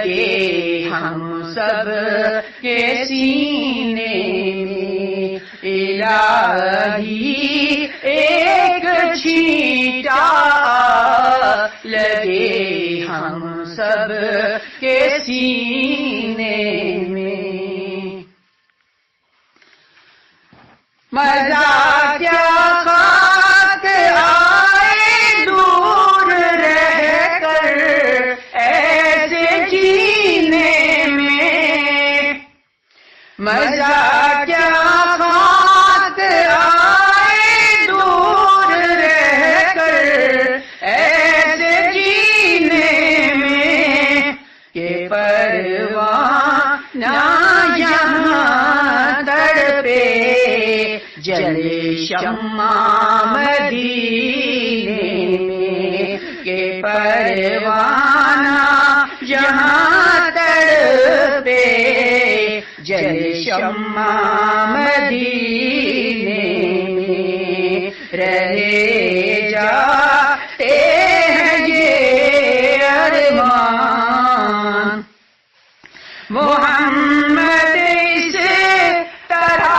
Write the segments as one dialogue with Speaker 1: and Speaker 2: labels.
Speaker 1: لگے ہم سب کے سینے میں، الہی ایک چھینٹا لگے ہم سب کے سینے میں۔ مزہ کیا خاک آئے دور رہ کر ایسے جینے میں، مزہ کیا خاک آئے دور رہ کر ایسے جینے میں، کہ پروانہ یہاں تڑپے جلے شمع مدینے میں، کہ پروانہ جہاں تڑپے جلے شمع مدینے میں، رہے جاتے ہیں یہ ارمان محمد اس طرح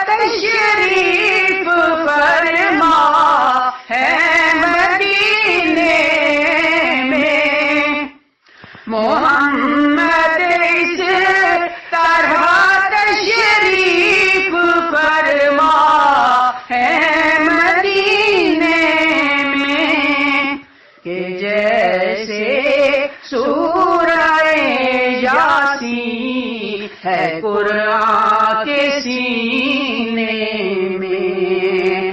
Speaker 1: تشریف فرما ہے مدینے میں، محمد اس طرح تشریف فرما ہے مدینے میں، کہ جیسے سورہ یاسین ہے قرآن کے سینے میں،